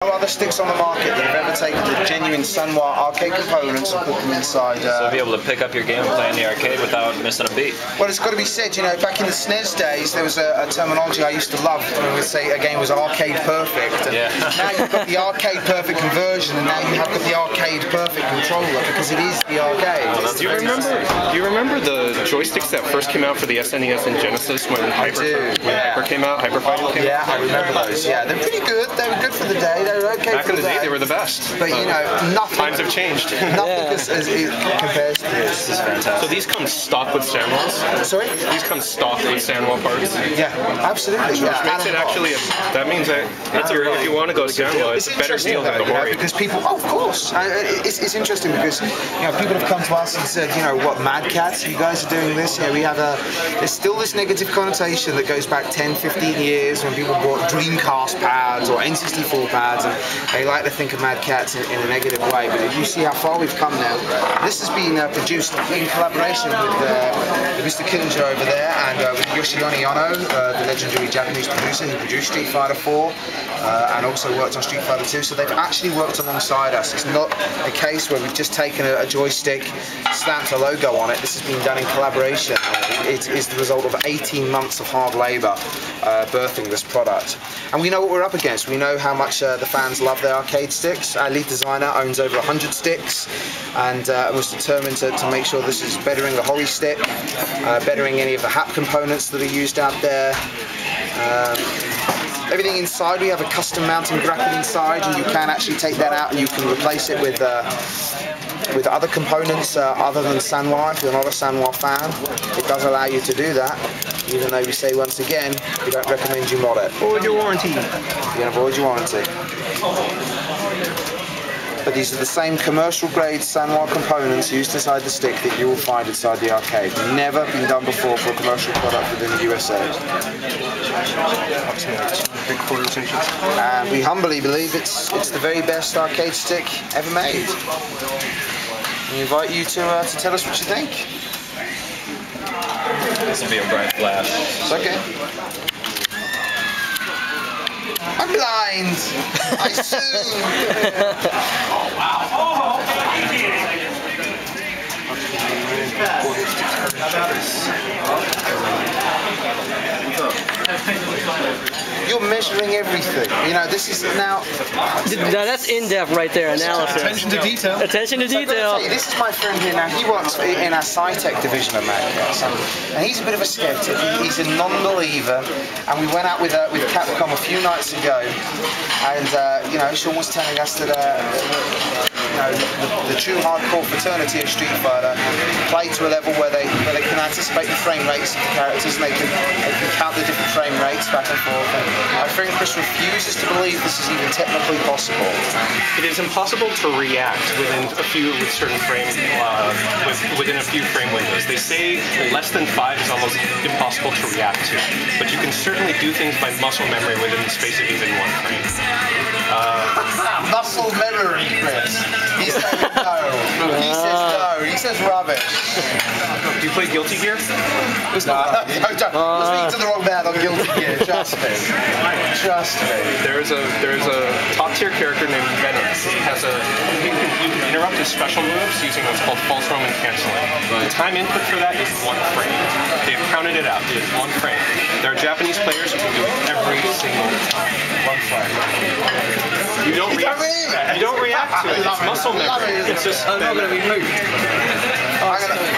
No other sticks on the market that have ever taken the genuine Sanwa arcade components and put them inside. So be able to pick up your game and play in the arcade without missing a beat. Well, it's got to be said, you know, back in the SNES days, there was a terminology I used to love when we would say a game was arcade perfect. And yeah. Now you've got the arcade perfect conversion, and now you have got the arcade perfect controller because it is the arcade. Oh, do you remember the joysticks that first came out for the SNES and Genesis when Hyper came out? Hyper Fighting came out? Yeah, I remember those. Yeah, they're pretty good. They were good for the day. They were okay. Back in the day, they were the best. But you know, nothing. Times have changed. Nothing as it compares to this. This is fantastic. So these come stock with Sanwas? Sorry? These come stock with Sanwa parts? Yeah, absolutely. Which makes it actually that means that if you want to go Sanwa, it's a better deal than the Hori. Because people, oh, of course. It's interesting because you know people have come to us and said, you know, what, Madcatz, you guys are doing this. You know, we have there's still this negative connotation that goes back 10, 15 years when people bought Dreamcast pads or N64 pads, and they like to think of Madcatz in a negative way. But if you see how far we've come now, this has been produced in collaboration with Mr. Kinja over there and with Yoshioni Ono, the legendary Japanese producer who produced Street Fighter 4 and also worked on Street Fighter 2. So they've actually worked alongside us. It's not a case where we've just taken a joystick, stamped a logo on it. This has been done in collaboration. It is the result of 18 months of hard labour birthing this product. And we know what we're up against. We know how much the fans love their arcade sticks. Our lead designer owns over 100 sticks and was determined to make sure this is bettering the Hori stick, bettering any of the HAP components that are used out there. Everything inside, we have a custom mounting bracket inside, and you can actually take that out and you can replace it with other components other than Sanwa. If you're not a Sanwa fan, it does allow you to do that, even though we say once again, we don't recommend you mod it. Avoid your warranty. You can avoid your warranty. But these are the same commercial grade Sanwa components used inside the stick that you will find inside the arcade. Never been done before for a commercial product within the USA. And we humbly believe it's the very best arcade stick ever made. We invite you to tell us what you think. This will be a bright flash. It's okay. I'm blind. I sue. Oh wow. Oh. You're measuring everything. You know, this is now. Now that's in-depth right there, analysis. Attention to detail. Attention to detail. This is my friend here now. He works in our Sci-Tech division of Madcatz, and he's a bit of a skeptic. He's a non-believer, and we went out with Capcom a few nights ago, and you know, Sean was telling us that you know, the true hardcore fraternity of Street Fighter play to a level where they can anticipate the frame rates of the characters, and they can count the different frame rates back and forth. And my friend Chris refuses to believe this is even technically possible. It is impossible to react within a few frame windows. They say less than 5 is almost impossible to react to, but you can certainly do things by muscle memory within the space of even 1 frame. Muscle memory, Chris. He says no. He says no. He says rubbish. Do you play Guilty Gear? No, don't. You're speaking to the wrong man on Guilty Gear. Trust me. Trust me. There's a top tier character named Venom. He has you can interrupt his special moves using what's called false Roman canceling. The time input for that is 1 frame. They've counted it out. It is 1 frame. There are Japanese players who can do it every single time. 1 frame. You don't react to it. It's muscle memory. It's just not going to be moved.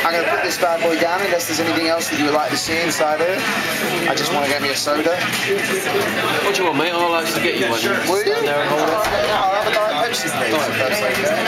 I'm gonna put this bad boy down unless there's anything else that you would like to see inside here. I just want to get me a soda. What do you want, mate? I'll actually get you one. Will you? I'll have a Diet Pepsi, please.